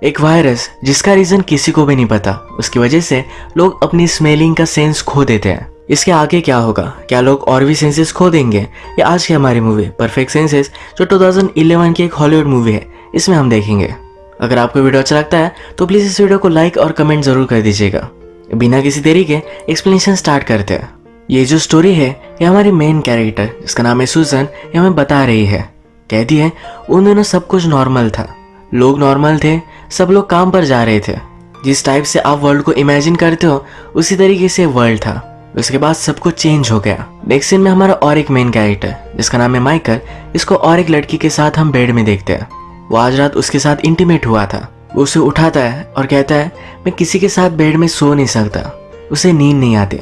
एक वायरस जिसका रीजन किसी को भी नहीं पता, उसकी वजह से लोग अपनी स्मेलिंग का सेंस खो देते हैं। इसके आगे क्या होगा, क्या लोग और भी सेंसेस खो देंगे, ये आज की हमारी मूवी परफेक्ट सेंसेस जो 2011 की एक हॉलीवुड मूवी है, इसमें हम देखेंगे। अगर आपको वीडियो अच्छा लगता है तो प्लीज इस वीडियो को लाइक और कमेंट जरूर कर दीजिएगा। बिना किसी देरी के एक्सप्लेनेशन स्टार्ट करते हैं। ये जो स्टोरी है ये हमारी मेन कैरेक्टर जिसका नाम है सुजन, ये हमें बता रही है। कहती है उन दिनों सब कुछ नॉर्मल था, लोग नॉर्मल थे, सब लोग काम पर जा रहे थे। जिस टाइप से आप वर्ल्ड को इमेजिन करते हो उसी तरीके से वर्ल्ड था। उसके बाद सब कुछ चेंज हो गया। नेक्स्ट सीन में हमारा और एक मेन कैरेक्टर जिसका नाम है माइकल, इसको और एक लड़की के साथ हम बेड में देखते हैं। वो आज रात उसके साथ इंटीमेट हुआ था। वो उसे उठाता है और कहता है मैं किसी के साथ बेड में सो नहीं सकता, उसे नींद नहीं आती।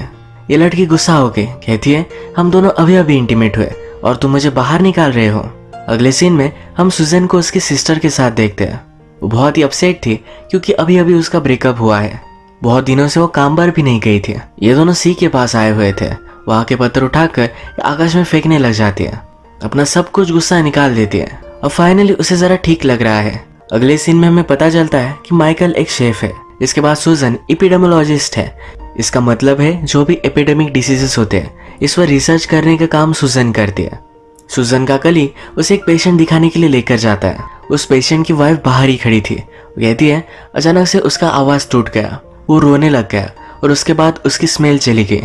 ये लड़की गुस्सा होके कहती है हम दोनों अभी अभी इंटीमेट हुए और तुम मुझे बाहर निकाल रहे हो। अगले सीन में हम सुजन को उसकी सिस्टर के साथ देखते हैं। वो बहुत ही अपसेट थी क्योंकि अभी अभी उसका ब्रेकअप हुआ है। बहुत दिनों से वो काम पर भी नहीं गई थी। ये दोनों सी के पास आए हुए थे। वहां के पत्थर उठाकर आकाश में फेंकने लग जाती है, अपना सब कुछ गुस्सा निकाल देती है। अब फाइनली उसे जरा ठीक लग रहा है। अगले सीन में हमें पता चलता है कि माइकल एक शेफ है। इसके बाद सुजन एपिडेमियोलॉजिस्ट है। इसका मतलब है जो भी एपिडेमिक डिसीजेस होते हैं इस पर रिसर्च करने का काम सुजन करती है। सुजन का कली उसे एक पेशेंट दिखाने के लिए लेकर जाता है। उस पेशेंट की वाइफ बाहर ही खड़ी थी। वो कहती है अचानक से उसका आवाज टूट गया, वो रोने लग गया और उसके बाद उसकी स्मेल चली गई।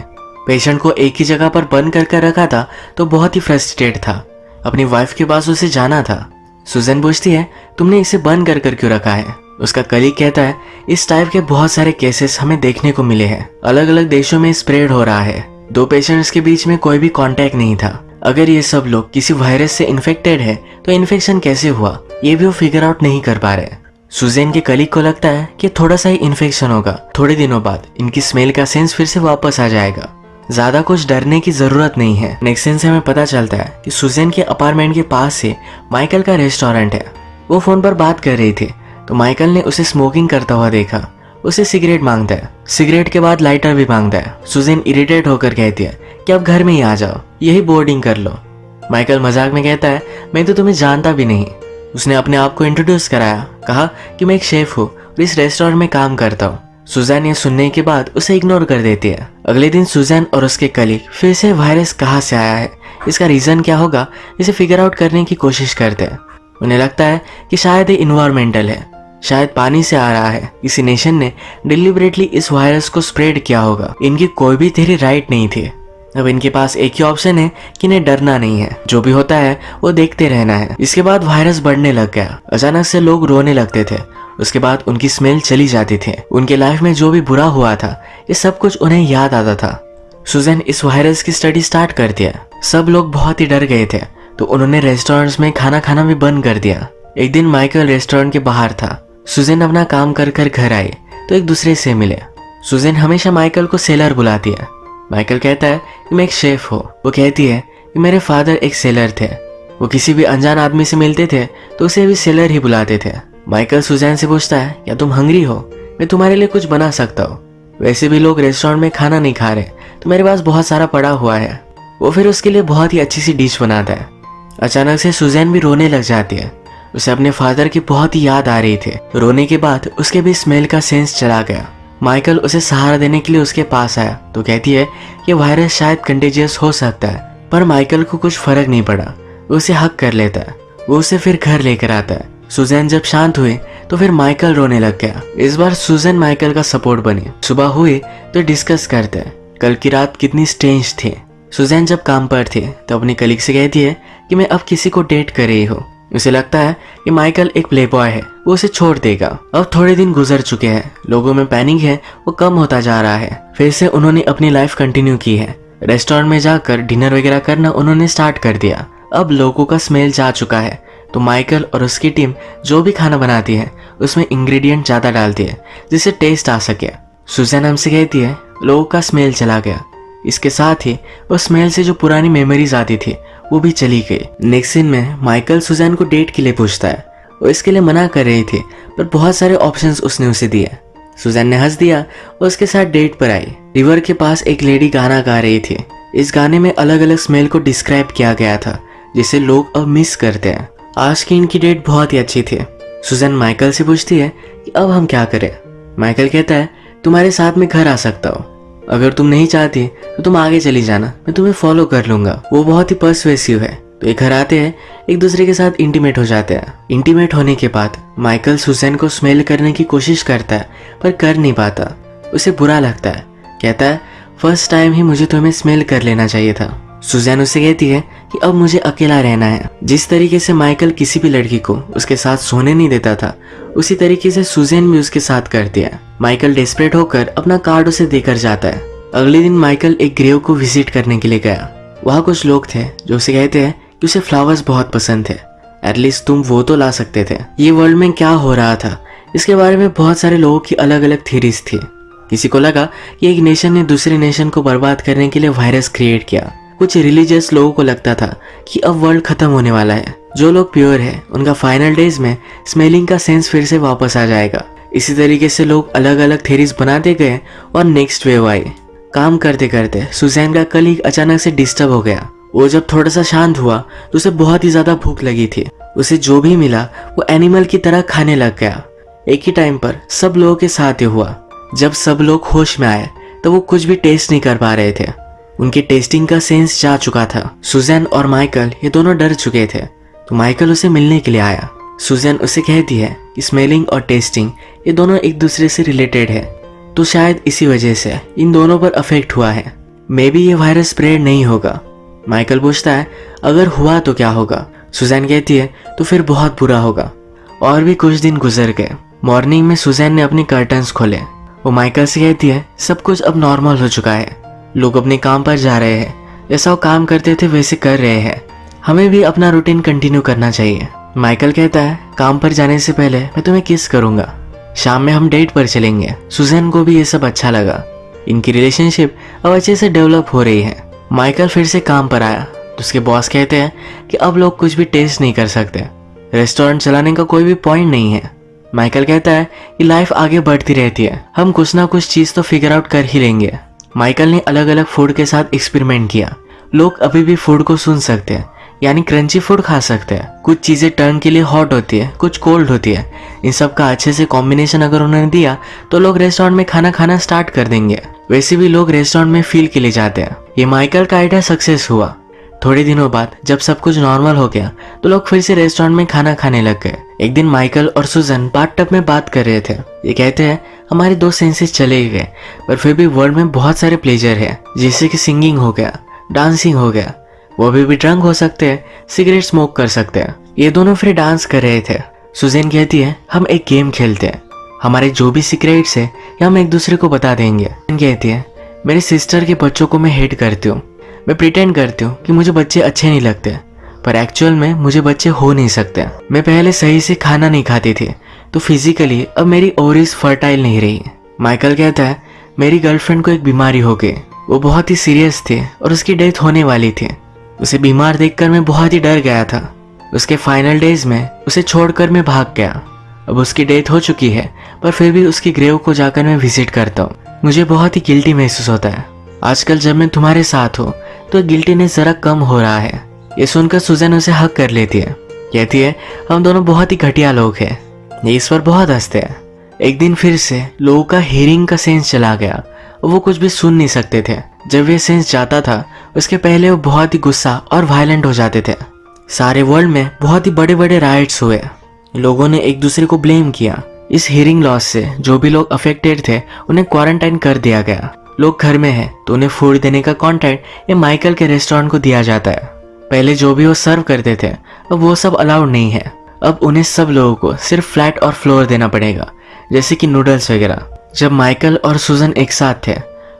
पेशेंट को एक ही जगह पर बंद कर रखा था तो बहुत ही फ्रस्ट्रेटेड था। अपनी वाइफ के पास उसे जाना था। सुजन पूछती है तुमने इसे बंद कर क्यों रखा है। उसका कलीग कहता है इस टाइप के बहुत सारे केसेस हमें देखने को मिले हैं, अलग अलग देशों में स्प्रेड हो रहा है। दो पेशेंट्स के बीच में कोई भी कांटेक्ट नहीं था। अगर ये सब लोग किसी वायरस से इन्फेक्टेड है तो इन्फेक्शन कैसे हुआ ये भी वो फिगर आउट नहीं कर पा रहे। सुजैन के कलीग को लगता है कि थोड़ा सा ही इन्फेक्शन होगा, थोड़े दिनों बाद इनकी स्मेल का सेंस फिर से वापस आ जाएगा, ज्यादा कुछ डरने की जरूरत नहीं है। नेक्स्ट सीन से हमें पता चलता है कि सुजैन के अपार्टमेंट के पास से माइकल का रेस्टोरेंट है। वो फोन पर बात कर रही थी तो माइकल ने उसे स्मोकिंग करता हुआ देखा। उसे सिगरेट मांगता है, सिगरेट के बाद लाइटर भी मांगता है। सुजैन इरिटेट होकर कहती है कि अब घर में ही आ जाओ, यही बोर्डिंग कर लो। माइकल मजाक में कहता है मैं तो तुम्हें जानता भी नहीं। उसने अपने आप को इंट्रोड्यूस कराया, कहा कि मैं एक शेफ हूँ और इस रेस्टोरेंट में काम करता हूँ। सुजैन ये सुनने के बाद उसे इग्नोर कर देती है। अगले दिन सुजैन और उसके कलीग फिर से वायरस कहाँ से आया है, इसका रीजन क्या होगा, इसे फिगर आउट करने की कोशिश करते हैं। उन्हें लगता है कि शायद ये इन्वायरमेंटल है, शायद पानी से आ रहा है। किसी नेशन ने डिलिबरेटली इस वायरस को स्प्रेड किया होगा। इनकी कोई भी थ्योरी राइट नहीं थी। अब इनके पास एक ही ऑप्शन है कि इन्हें डरना नहीं है, जो भी होता है वो देखते रहना है। इसके बाद वायरस बढ़ने लग गया। अचानक से लोग रोने लगते थे, उसके बाद उनकी स्मेल चली जाती थी। उनके लाइफ में जो भी बुरा हुआ था ये सब कुछ उन्हें याद आता था। सुजैन इस वायरस की स्टडी स्टार्ट कर दिया। सब लोग बहुत ही डर गए थे तो उन्होंने रेस्टोरेंट्स में खाना खाना भी बंद कर दिया। एक दिन माइकल रेस्टोरेंट के बाहर था। सुजैन अपना काम कर घर आई तो एक दूसरे से मिले। सुजैन हमेशा माइकल को सेलर बुलाती है। माइकल कहता है कि मैं एक शेफ हूँ। वो कहती है कि मेरे फादर एक सेलर थे। वो किसी भी अनजान आदमी से मिलते थे तो उसे भी सेलर ही बुलाते थे। माइकल सुजैन से पूछता है क्या तुम हंग्री हो, मैं तुम्हारे लिए कुछ बना सकता हूँ। वैसे भी लोग रेस्टोरेंट में खाना नहीं खा रहे तो मेरे पास बहुत सारा पड़ा हुआ है। वो फिर उसके लिए बहुत ही अच्छी सी डिश बनाता है। अचानक से सुजैन भी रोने लग जाती है। उसे अपने फादर की बहुत ही याद आ रही थी। रोने के बाद उसके भी स्मेल का सेंस चला गया। माइकल उसे सहारा देने के लिए उसके पास आया तो कहती है कि वायरस शायद कंटेजियस हो सकता है, पर माइकल को कुछ फर्क नहीं पड़ा। वो उसे हक कर लेता है। वो उसे फिर घर लेकर आता है। सुजैन जब शांत हुई तो फिर माइकल रोने लग गया। इस बार सुजैन माइकल का सपोर्ट बनी। सुबह हुई तो डिस्कस करते हैं कल की रात कितनी स्ट्रेंज थी। सुजैन जब काम पर थी तो अपनी कलीग से कहती है कि मैं अब किसी को डेट कर रही हूँ। उसे लगता है कि माइकल एक प्लेबॉय है, वो उसे छोड़ देगा। अब थोड़े दिन गुजर चुके हैं, लोगों में पैनिक है वो कम होता जा रहा है। फिर से उन्होंने अपनी लाइफ कंटिन्यू की है। रेस्टोरेंट में जाकर डिनर वगैरह करना उन्होंने स्टार्ट कर दिया। अब लोगों का स्मेल जा चुका है तो माइकल और उसकी टीम जो भी खाना बनाती है उसमें इंग्रेडिएंट ज्यादा डालती है जिससे टेस्ट आ सके। सुजैन हमसे कहती है लोगों का स्मेल चला गया। इसके साथ ही उस स्मेल से जो पुरानी मेमोरीज आती थी वो भी चली गई। नेक्स्ट सीन में माइकल सुजैन को डेट के लिए पूछता है। वो इसके लिए मना कर रही थी पर बहुत सारे ऑप्शंस उसने उसे दिए। सुजैन ने हंस दिया और उसके साथ डेट पर आई। रिवर के पास एक लेडी गाना गा रही थी। इस गाने में अलग अलग स्मेल को डिस्क्राइब किया गया था जिसे लोग अब मिस करते हैं। आज की इनकी डेट बहुत ही अच्छी थी। सुजैन माइकल से पूछती है कि अब हम क्या करें। माइकल कहता है तुम्हारे साथ में घर आ सकता हूँ, अगर तुम नहीं चाहती तो तुम आगे चली जाना, मैं तुम्हें फॉलो कर लूंगा। वो बहुत ही पर्सुएसिव है। तो ये घर आते हैं, एक दूसरे के साथ इंटीमेट हो जाते हैं। इंटीमेट होने के बाद माइकल सुजैन को स्मेल करने की कोशिश करता है पर कर नहीं पाता। उसे बुरा लगता है, कहता है फर्स्ट टाइम ही मुझे तुम्हें स्मेल कर लेना चाहिए था। सुजैन उसे कहती है कि अब मुझे अकेला रहना है। जिस तरीके से माइकल किसी भी लड़की को उसके साथ सोने नहीं देता था, उसी तरीके से सुजैन भी उसके साथ करती है। माइकल डेस्परेट होकर अपना कार्ड उसे देकर जाता है। अगले दिन माइकल एक ग्रेव को विजिट करने के लिए गया। वहाँ कुछ लोग थे जो उसे कहते हैं कि उसे फ्लावर्स बहुत पसंद थे, एटलीस्ट तुम वो तो ला सकते थे। ये वर्ल्ड में क्या हो रहा था इसके बारे में बहुत सारे लोगों की अलग अलग थ्योरीज थी। किसी को लगा कि एक नेशन ने दूसरे नेशन को बर्बाद करने के लिए वायरस क्रिएट किया। कुछ रिलीजियस लोगों को लगता था कि अब वर्ल्ड खत्म होने वाला है। जो लोग प्योर है उनका फाइनल डेज में स्मेलिंग का सेंस फिर से वापस आ जाएगा। इसी तरीके से लोग अलग अलग थ्योरीज बनाते गए और नेक्स्ट वेव आई। काम करते करते सुजैन का कलीग अचानक से डिस्टर्ब हो गया। वो जब थोड़ा सा शांत हुआ तो उसे बहुत ही ज्यादा भूख लगी थी। उसे जो भी मिला वो एनिमल की तरह खाने लग गया। एक ही टाइम पर सब लोगों के साथ ये हुआ। जब सब लोग होश में आए तो वो कुछ भी टेस्ट नहीं कर पा रहे थे। उनके टेस्टिंग का सेंस जा चुका था। सुजैन और माइकल ये दोनों डर चुके थे। तो माइकल उसे मिलने के लिए आया। सुजैन उसे कहती है कि स्मेलिंग और टेस्टिंग ये दोनों एक दूसरे से रिलेटेड है, तो शायद इसी वजह से इन दोनों पर अफेक्ट हुआ है। मे बी ये वायरस स्प्रेड नहीं होगा। माइकल पूछता है अगर हुआ तो क्या होगा। सुजैन कहती है तो फिर बहुत बुरा होगा। और भी कुछ दिन गुजर गए। मॉर्निंग में सुजैन ने अपने कर्टन्स खोले। वो माइकल से कहती है सब कुछ अब नॉर्मल हो चुका है, लोग अपने काम पर जा रहे हैं, जैसा वो काम करते थे वैसे कर रहे हैं, हमें भी अपना रूटीन कंटिन्यू करना चाहिए। माइकल कहता है काम पर जाने से पहले मैं तुम्हें किस करूंगा, शाम में हम डेट पर चलेंगे। सुजैन को भी ये सब अच्छा लगा। इनकी रिलेशनशिप अब अच्छे से डेवलप हो रही है। माइकल फिर से काम पर आया तो उसके बॉस कहते हैं कि अब लोग कुछ भी टेस्ट नहीं कर सकते, रेस्टोरेंट चलाने का कोई भी पॉइंट नहीं है। माइकल कहता है कि लाइफ आगे बढ़ती रहती है, हम कुछ ना कुछ चीज तो फिगर आउट कर ही लेंगे। माइकल ने अलग अलग फूड के साथ एक्सपेरिमेंट किया। लोग अभी भी फूड को सुन सकते हैं, यानी क्रंची फूड खा सकते हैं। कुछ चीजें टर्न के लिए हॉट होती है, कुछ कोल्ड होती है। इन सब का अच्छे से कॉम्बिनेशन अगर उन्होंने दिया तो लोग रेस्टोरेंट में खाना खाना स्टार्ट कर देंगे। वैसे भी लोग रेस्टोरेंट में फील के लिए जाते हैं। ये माइकल का आइडिया सक्सेस हुआ। थोड़े दिनों बाद जब सब कुछ नॉर्मल हो गया तो लोग फिर से रेस्टोरेंट में खाना खाने लग गए। एक दिन माइकल और सुजन बाथटब में बात कर रहे थे। ये कहते हैं हमारे दो सेंसेस चले गए पर फिर भी वर्ल्ड में बहुत सारे प्लेजर है, जैसे कि सिंगिंग हो गया, डांसिंग हो गया। वो अभी भी ड्रंक हो सकते हैं, सिगरेट स्मोक कर सकते हैं। ये दोनों फिर डांस कर रहे थे। सुजैन कहती है हम एक गेम खेलते हैं, हमारे जो भी सीक्रेट्स है ये हम एक दूसरे को बता देंगे। कहती है मेरे सिस्टर के बच्चों को मैं हेट करती हूँ, मैं प्रिटेंड करती हूँ कि मुझे बच्चे अच्छे नहीं लगते, पर एक्चुअल में मुझे बच्चे हो नहीं सकते। मैं पहले सही से खाना नहीं खाती थी तो फिजिकली अब मेरी ओवरीज फर्टाइल नहीं रही। माइकल कहता है मेरी गर्लफ्रेंड को एक बीमारी हो गई, वो बहुत ही सीरियस थी और उसकी डेथ होने वाली थी। उसे बीमार देखकर मैं बहुत ही डर गया था। उसके फाइनल डेज में उसे छोड़कर मैं भाग गया। अब उसकी डेथ हो चुकी है पर फिर भी उसकी ग्रेव को जाकर मैं विजिट करता हूँ। मुझे बहुत ही गिल्टी महसूस होता है। आजकल जब मैं तुम्हारे साथ हूँ तो गिल्टीनेस जरा कम हो रहा है। ये सुनकर सुजैन उसे हक कर लेती है, कहती है हम दोनों बहुत ही घटिया लोग हैं। ये इस पर बहुत हंसते हैं। एक दिन फिर से लोगों का हियरिंग का सेंस चला गया, वो कुछ भी सुन नहीं सकते थे। जब ये सेंस जाता था उसके पहले वो बहुत ही गुस्सा और वायलेंट हो जाते थे। सारे वर्ल्ड में बहुत ही बड़े बड़े राइट्स हुए। लोगों ने एक दूसरे को ब्लेम किया। इस हियरिंग लॉस से जो भी लोग अफेक्टेड थे उन्हें क्वारंटाइन कर दिया गया। लोग घर में हैं तो उन्हें फूड देने का कॉन्ट्रैक्ट ये माइकल के रेस्टोरेंट को दिया जाता है। पहले जो भी वो सर्व करते थे अब वो सब अलाउड नहीं है। अब उन्हें सब लोगों को सिर्फ फ्लैट और फ्लोर देना पड़ेगा, जैसे कि नूडल्स वगैरह। जब माइकल और सुजन एक साथ थे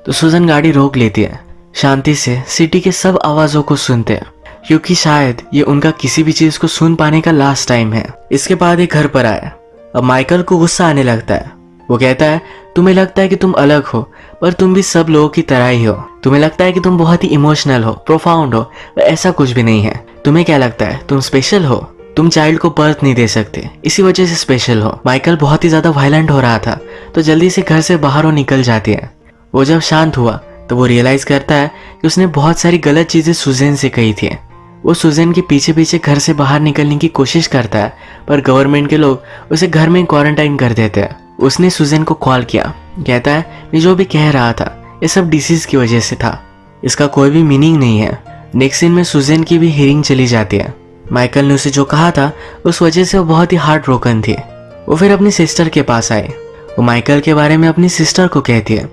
तो सुजन गाड़ी रोक लेती है, शांति से सिटी के सब आवाजों को सुनते हैं, क्योंकि शायद ये उनका किसी भी चीज को सुन पाने का लास्ट टाइम है। इसके बाद ये घर पर आया। अब माइकल को गुस्सा आने लगता है। वो कहता है तुम्हें लगता है कि तुम अलग हो पर तुम भी सब लोगों की तरह ही हो। तुम्हें लगता है कि तुम बहुत ही इमोशनल हो, प्रोफाउंड हो, पर ऐसा कुछ भी नहीं है। तुम्हें क्या लगता है तुम स्पेशल हो? तुम चाइल्ड को बर्थ नहीं दे सकते, इसी वजह से स्पेशल हो। माइकल बहुत ही ज्यादा वायलेंट हो रहा था तो जल्दी से घर से बाहर वो निकल जाती है। वो जब शांत हुआ तो वो रियलाइज करता है कि उसने बहुत सारी गलत चीजें सुजैन से कही थी। वो सुजैन के पीछे पीछे घर से बाहर निकलने की कोशिश करता है, पर गवर्नमेंट के लोग उसे घर में क्वारंटाइन कर देते हैं। उसने सुजैन को कॉल किया, कहता है मैं जो भी कह रहा था ये सब डिसीज की वजह से था, इसका कोई भी मीनिंग नहीं है। नेक्स्ट सीन में सुजैन की भी हियरिंग चली जाती है। माइकल ने उसे जो कहा था उस वजह से वो बहुत ही हार्ट ब्रोकन थी। वो फिर अपनी सिस्टर के पास आई। वो माइकल के बारे में अपनी सिस्टर को कहती है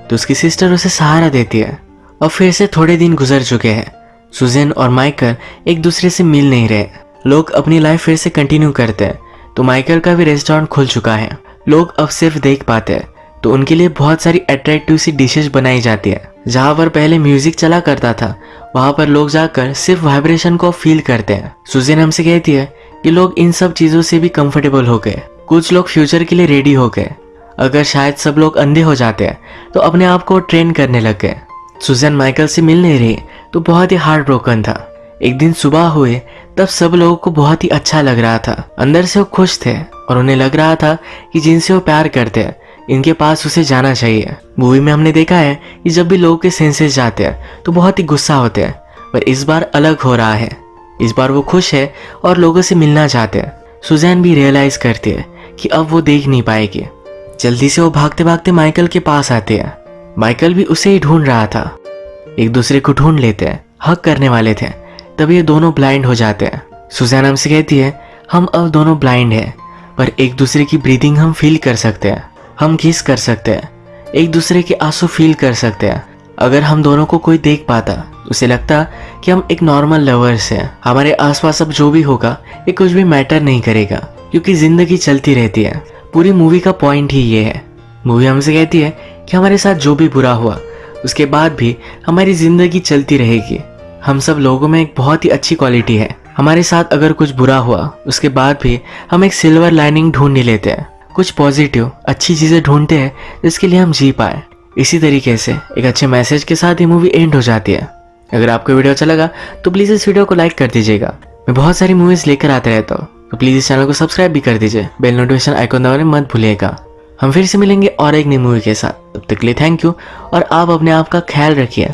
तो उसकी सिस्टर उसे सहारा देती है। और फिर से थोड़े दिन गुजर चुके हैं। सुजैन और माइकल एक दूसरे से मिल नहीं रहे। लोग अपनी लाइफ फिर से कंटिन्यू करते हैं। तो माइकल का भी रेस्टोरेंट खुल चुका है। लोग अब सिर्फ देख पाते हैं, तो उनके लिए बहुत सारी अट्रैक्टिव सी डिशेज बनाई जाती है। जहाँ पर पहले म्यूजिक चला करता था वहाँ पर लोग जाकर सिर्फ वाइब्रेशन को फील करते हैं। सुजैन हमसे कहती है कि लोग इन सब चीजों से भी कंफर्टेबल हो गए। कुछ लोग फ्यूचर के लिए रेडी हो गए। अगर शायद सब लोग अंधे हो जाते हैं तो अपने आप को ट्रेन करने लग गए। सुजैन माइकल से मिल नहीं रही तो बहुत ही हार्ट ब्रोकन था। एक दिन सुबह हुए तब सब लोगों को बहुत ही अच्छा लग रहा था। अंदर से वो खुश थे और उन्हें लग रहा था कि जिनसे वो प्यार करते हैं इनके पास उसे जाना चाहिए। मूवी में हमने देखा है कि जब भी लोगों के सेंसेस जाते हैं तो बहुत ही गुस्सा होते हैं, पर इस बार अलग हो रहा है। इस बार वो खुश है और लोगों से मिलना चाहते हैं। सुजैन भी रियलाइज करती है कि अब वो देख नहीं पाएगी। जल्दी से वो भागते भागते माइकल के पास आते हैं। माइकल भी उसे ही ढूंढ रहा था। एक दूसरे को ढूंढ लेते हैं, हग करने वाले थे, तभी ये दोनों ब्लाइंड हो जाते हैं। सुजैन हमसे कहती है हम अब दोनों ब्लाइंड हैं, पर एक दूसरे की ब्रीदिंग हम फील कर सकते हैं, हम किस कर सकते हैं, एक दूसरे के आंसू फील कर सकते हैं। अगर हम दोनों को कोई देख पाता उसे लगता कि हम एक नॉर्मल लवर्स हैं। हमारे आसपास अब जो भी होगा ये कुछ भी मैटर नहीं करेगा, क्योंकि जिंदगी चलती रहती है। पूरी मूवी का पॉइंट ही ये है। मूवी हमसे कहती है कि हमारे साथ जो भी बुरा हुआ उसके बाद भी हमारी जिंदगी चलती रहेगी। हम सब लोगों में एक बहुत ही अच्छी क्वालिटी है। हमारे साथ अगर कुछ बुरा हुआ उसके बाद भी हम एक सिल्वर लाइनिंग ढूंढ ही लेते हैं, कुछ पॉजिटिव अच्छी चीजें ढूंढते हैं जिसके लिए हम जी पाए। इसी तरीके से एक अच्छे मैसेज के साथ ये मूवी एंड हो जाती है। अगर आपको वीडियो अच्छा लगा तो प्लीज इस वीडियो को लाइक कर दीजिएगा। मैं बहुत सारी मूवीज लेकर आते रहता हूँ, तो प्लीज इस चैनल को सब्सक्राइब भी कर दीजिए। बेल नोटिफिकेशन आइकॉन दबाना मत भूलिएगा। हम फिर से मिलेंगे और एक नई मूवी के साथ। तब तक के लिए थैंक यू और आप अपने आप का ख्याल रखिए।